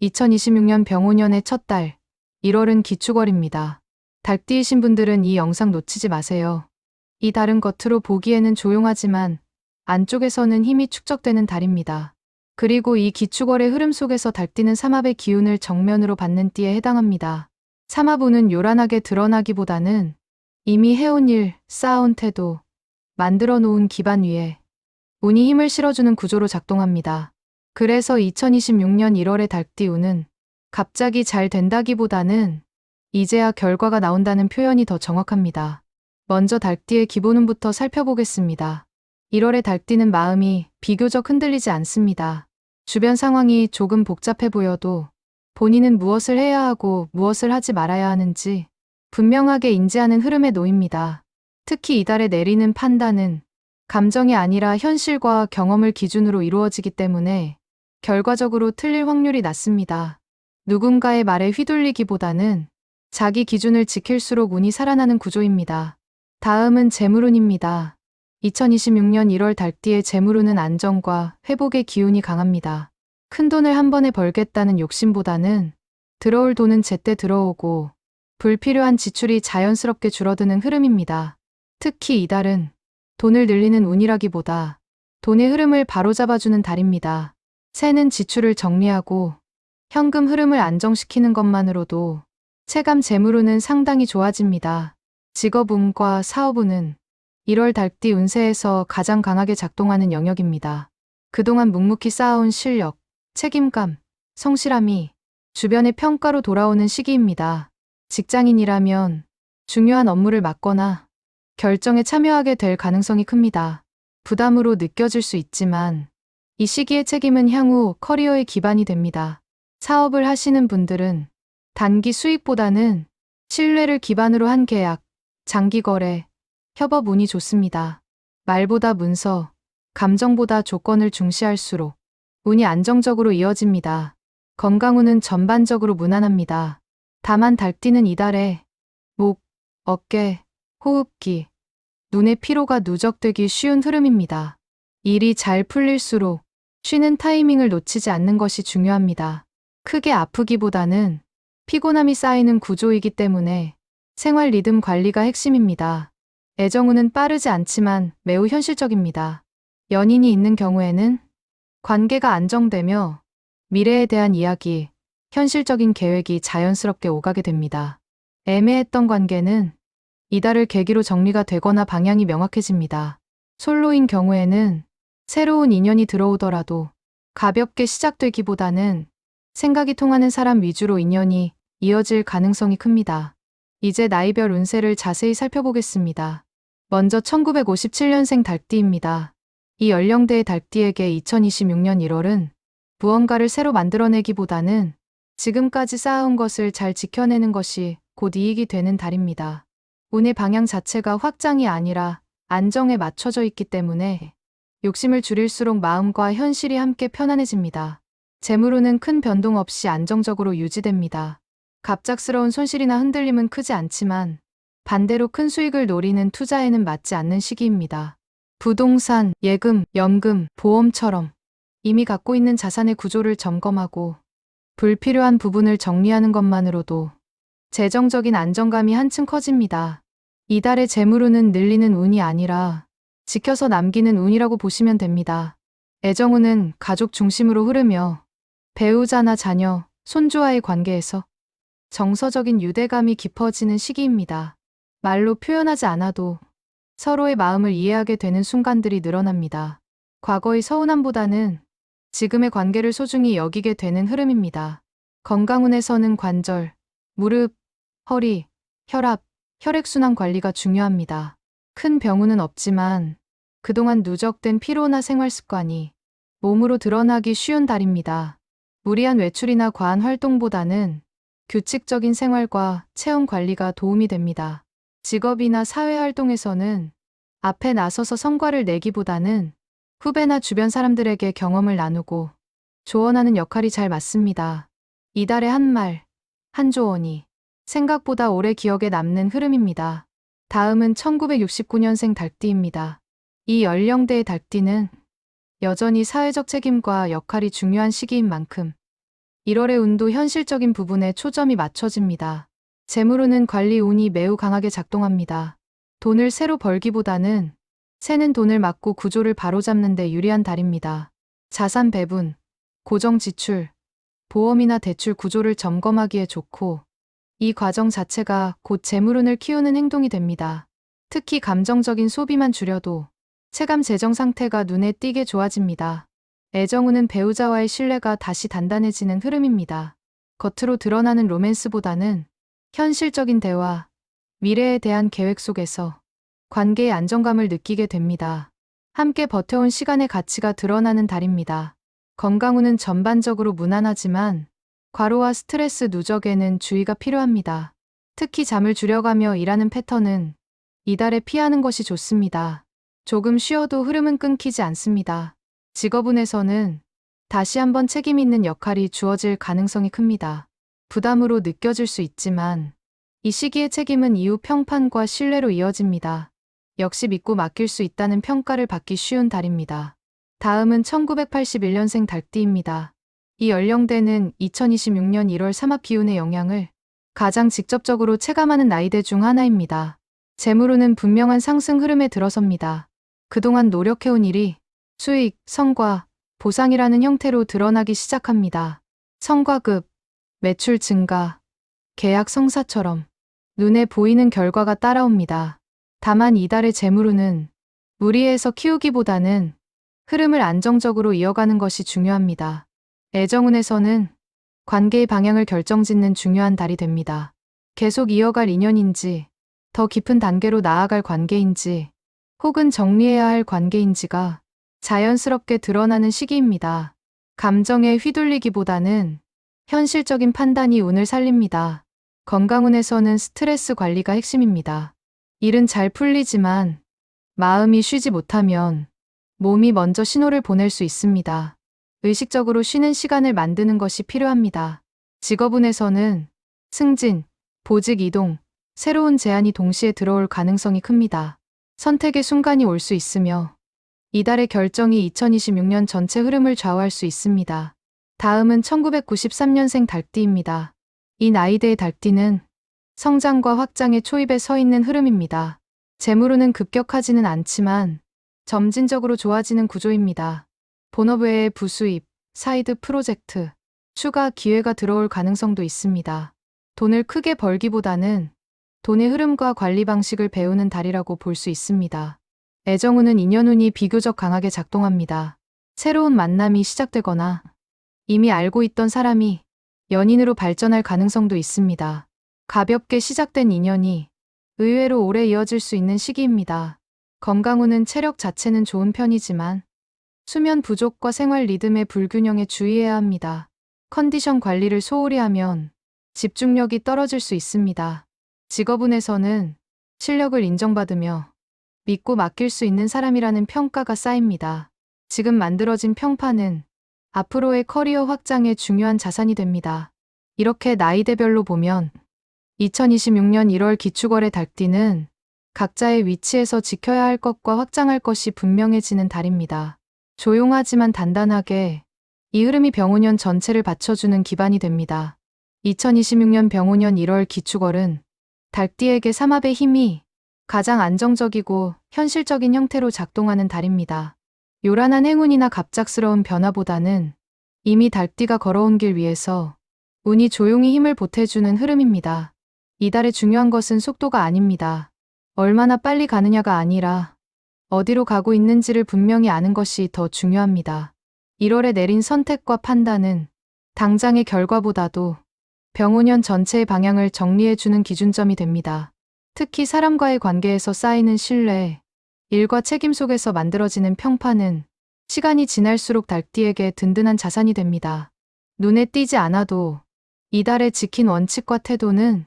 2026년 병오년의 첫 달, 1월은 기축월입니다. 달띠이신 분들은 이 영상 놓치지 마세요. 이 달은 겉으로 보기에는 조용하지만 안쪽에서는 힘이 축적되는 달입니다. 그리고 이 기축월의 흐름 속에서 달띠는 삼합의 기운을 정면으로 받는 띠에 해당합니다. 삼합운은 요란하게 드러나기보다는 이미 해온 일, 쌓아온 태도, 만들어 놓은 기반 위에 운이 힘을 실어주는 구조로 작동합니다. 그래서 2026년 1월의 달띠운은 갑자기 잘 된다기보다는 이제야 결과가 나온다는 표현이 더 정확합니다. 먼저 달띠의 기본운부터 살펴보겠습니다. 1월의 달띠는 마음이 비교적 흔들리지 않습니다. 주변 상황이 조금 복잡해 보여도 본인은 무엇을 해야 하고 무엇을 하지 말아야 하는지 분명하게 인지하는 흐름에 놓입니다. 특히 이달에 내리는 판단은 감정이 아니라 현실과 경험을 기준으로 이루어지기 때문에 결과적으로 틀릴 확률이 낮습니다. 누군가의 말에 휘둘리기보다는 자기 기준을 지킬수록 운이 살아나는 구조입니다. 다음은 재물운입니다. 2026년 1월 달띠의 재물운은 안정과 회복의 기운이 강합니다. 큰 돈을 한 번에 벌겠다는 욕심보다는 들어올 돈은 제때 들어오고 불필요한 지출이 자연스럽게 줄어드는 흐름입니다. 특히 이달은 돈을 늘리는 운이라기보다 돈의 흐름을 바로잡아주는 달입니다. 새는 지출을 정리하고 현금 흐름을 안정시키는 것만으로도 체감 재물운은 상당히 좋아집니다. 직업운과 사업운은 1월 달띠 운세에서 가장 강하게 작동하는 영역입니다. 그동안 묵묵히 쌓아온 실력, 책임감, 성실함이 주변의 평가로 돌아오는 시기입니다. 직장인이라면 중요한 업무를 맡거나 결정에 참여하게 될 가능성이 큽니다. 부담으로 느껴질 수 있지만 이 시기의 책임은 향후 커리어의 기반이 됩니다. 사업을 하시는 분들은 단기 수익보다는 신뢰를 기반으로 한 계약, 장기 거래, 협업 운이 좋습니다. 말보다 문서, 감정보다 조건을 중시할수록 운이 안정적으로 이어집니다. 건강운은 전반적으로 무난합니다. 다만 달띠는 이달에 목, 어깨, 호흡기, 눈의 피로가 누적되기 쉬운 흐름입니다. 일이 잘 풀릴수록 쉬는 타이밍을 놓치지 않는 것이 중요합니다. 크게 아프기보다는 피곤함이 쌓이는 구조이기 때문에 생활 리듬 관리가 핵심입니다. 애정운은 빠르지 않지만 매우 현실적입니다. 연인이 있는 경우에는 관계가 안정되며 미래에 대한 이야기, 현실적인 계획이 자연스럽게 오가게 됩니다. 애매했던 관계는 이달을 계기로 정리가 되거나 방향이 명확해집니다. 솔로인 경우에는 새로운 인연이 들어오더라도 가볍게 시작되기보다는 생각이 통하는 사람 위주로 인연이 이어질 가능성이 큽니다. 이제 나이별 운세를 자세히 살펴보겠습니다. 먼저 1957년생 달띠입니다. 이 연령대의 달띠에게 2026년 1월은 무언가를 새로 만들어내기보다는 지금까지 쌓아온 것을 잘 지켜내는 것이 곧 이익이 되는 달입니다. 운의 방향 자체가 확장이 아니라 안정에 맞춰져 있기 때문에 욕심을 줄일수록 마음과 현실이 함께 편안해집니다. 재물운은 큰 변동 없이 안정적으로 유지됩니다. 갑작스러운 손실이나 흔들림은 크지 않지만 반대로 큰 수익을 노리는 투자에는 맞지 않는 시기입니다. 부동산, 예금, 연금, 보험처럼 이미 갖고 있는 자산의 구조를 점검하고 불필요한 부분을 정리하는 것만으로도 재정적인 안정감이 한층 커집니다. 이달의 재물운은 늘리는 운이 아니라 지켜서 남기는 운이라고 보시면 됩니다. 애정운은 가족 중심으로 흐르며 배우자나 자녀, 손주와의 관계에서 정서적인 유대감이 깊어지는 시기입니다. 말로 표현하지 않아도 서로의 마음을 이해하게 되는 순간들이 늘어납니다. 과거의 서운함보다는 지금의 관계를 소중히 여기게 되는 흐름입니다. 건강운에서는 관절, 무릎, 허리, 혈압, 혈액순환 관리가 중요합니다. 큰 병운은 없지만 그동안 누적된 피로나 생활 습관이 몸으로 드러나기 쉬운 달입니다. 무리한 외출이나 과한 활동보다는 규칙적인 생활과 체온 관리가 도움이 됩니다. 직업이나 사회 활동에서는 앞에 나서서 성과를 내기보다는 후배나 주변 사람들에게 경험을 나누고 조언하는 역할이 잘 맞습니다. 이달의 한 말, 한 조언이 생각보다 오래 기억에 남는 흐름입니다. 다음은 1969년생 달띠입니다. 이 연령대의 달띠는 여전히 사회적 책임과 역할이 중요한 시기인 만큼 1월의 운도 현실적인 부분에 초점이 맞춰집니다. 재물운은 관리 운이 매우 강하게 작동합니다. 돈을 새로 벌기보다는 새는 돈을 막고 구조를 바로잡는 데 유리한 달입니다. 자산 배분, 고정 지출, 보험이나 대출 구조를 점검하기에 좋고 이 과정 자체가 곧 재물운을 키우는 행동이 됩니다. 특히 감정적인 소비만 줄여도 체감 재정 상태가 눈에 띄게 좋아집니다. 애정운은 배우자와의 신뢰가 다시 단단해지는 흐름입니다. 겉으로 드러나는 로맨스보다는 현실적인 대화, 미래에 대한 계획 속에서 관계의 안정감을 느끼게 됩니다. 함께 버텨온 시간의 가치가 드러나는 달입니다. 건강운은 전반적으로 무난하지만 과로와 스트레스 누적에는 주의가 필요합니다. 특히 잠을 줄여가며 일하는 패턴은 이달에 피하는 것이 좋습니다. 조금 쉬어도 흐름은 끊기지 않습니다. 직업운에서는 다시 한번 책임 있는 역할이 주어질 가능성이 큽니다. 부담으로 느껴질 수 있지만 이 시기의 책임은 이후 평판과 신뢰로 이어집니다. 역시 믿고 맡길 수 있다는 평가를 받기 쉬운 달입니다. 다음은 1981년생 달띠입니다. 이 연령대는 2026년 1월 삼합 기운의 영향을 가장 직접적으로 체감하는 나이대 중 하나입니다. 재물운은 분명한 상승 흐름에 들어섭니다. 그동안 노력해온 일이 수익, 성과, 보상이라는 형태로 드러나기 시작합니다. 성과급, 매출 증가, 계약 성사처럼 눈에 보이는 결과가 따라옵니다. 다만 이달의 재물운은 무리해서 키우기보다는 흐름을 안정적으로 이어가는 것이 중요합니다. 애정운에서는 관계의 방향을 결정짓는 중요한 달이 됩니다. 계속 이어갈 인연인지, 더 깊은 단계로 나아갈 관계인지, 혹은 정리해야 할 관계인지가 자연스럽게 드러나는 시기입니다. 감정에 휘둘리기보다는 현실적인 판단이 운을 살립니다. 건강운에서는 스트레스 관리가 핵심입니다. 일은 잘 풀리지만 마음이 쉬지 못하면 몸이 먼저 신호를 보낼 수 있습니다. 의식적으로 쉬는 시간을 만드는 것이 필요합니다. 직업운에서는 승진, 보직 이동, 새로운 제안이 동시에 들어올 가능성이 큽니다. 선택의 순간이 올 수 있으며 이달의 결정이 2026년 전체 흐름을 좌우할 수 있습니다. 다음은 1993년생 달띠입니다. 이 나이대의 달띠는 성장과 확장의 초입에 서 있는 흐름입니다. 재물운은 급격하지는 않지만 점진적으로 좋아지는 구조입니다. 본업 외에 부수입, 사이드 프로젝트, 추가 기회가 들어올 가능성도 있습니다. 돈을 크게 벌기보다는 돈의 흐름과 관리 방식을 배우는 달이라고 볼 수 있습니다. 애정운은 인연운이 비교적 강하게 작동합니다. 새로운 만남이 시작되거나 이미 알고 있던 사람이 연인으로 발전할 가능성도 있습니다. 가볍게 시작된 인연이 의외로 오래 이어질 수 있는 시기입니다. 건강운은 체력 자체는 좋은 편이지만 수면 부족과 생활 리듬의 불균형에 주의해야 합니다. 컨디션 관리를 소홀히 하면 집중력이 떨어질 수 있습니다. 직업운에서는 실력을 인정받으며 믿고 맡길 수 있는 사람이라는 평가가 쌓입니다. 지금 만들어진 평판은 앞으로의 커리어 확장에 중요한 자산이 됩니다. 이렇게 나이대별로 보면 2026년 1월 기축월의 달띠는 각자의 위치에서 지켜야 할 것과 확장할 것이 분명해지는 달입니다. 조용하지만 단단하게 이 흐름이 병오년 전체를 받쳐주는 기반이 됩니다. 2026년 병오년 1월 기축월은 달띠에게 삼합의 힘이 가장 안정적이고 현실적인 형태로 작동하는 달입니다. 요란한 행운이나 갑작스러운 변화보다는 이미 달띠가 걸어온 길 위에서 운이 조용히 힘을 보태주는 흐름입니다. 이달의 중요한 것은 속도가 아닙니다. 얼마나 빨리 가느냐가 아니라 어디로 가고 있는지를 분명히 아는 것이 더 중요합니다. 1월에 내린 선택과 판단은 당장의 결과보다도 병오년 전체의 방향을 정리해주는 기준점이 됩니다. 특히 사람과의 관계에서 쌓이는 신뢰, 일과 책임 속에서 만들어지는 평판은 시간이 지날수록 달띠에게 든든한 자산이 됩니다. 눈에 띄지 않아도 이달에 지킨 원칙과 태도는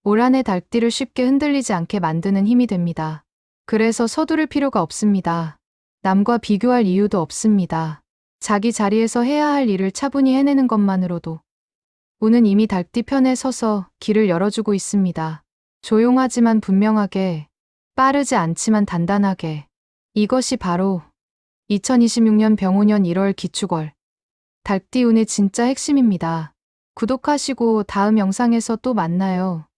올 한해 달띠를 쉽게 흔들리지 않게 만드는 힘이 됩니다. 그래서 서두를 필요가 없습니다. 남과 비교할 이유도 없습니다. 자기 자리에서 해야 할 일을 차분히 해내는 것만으로도 운은 이미 달띠 편에 서서 길을 열어주고 있습니다. 조용하지만 분명하게, 빠르지 않지만 단단하게. 이것이 바로 2026년 병오년 1월 기축월 달띠 운의 진짜 핵심입니다. 구독하시고 다음 영상에서 또 만나요.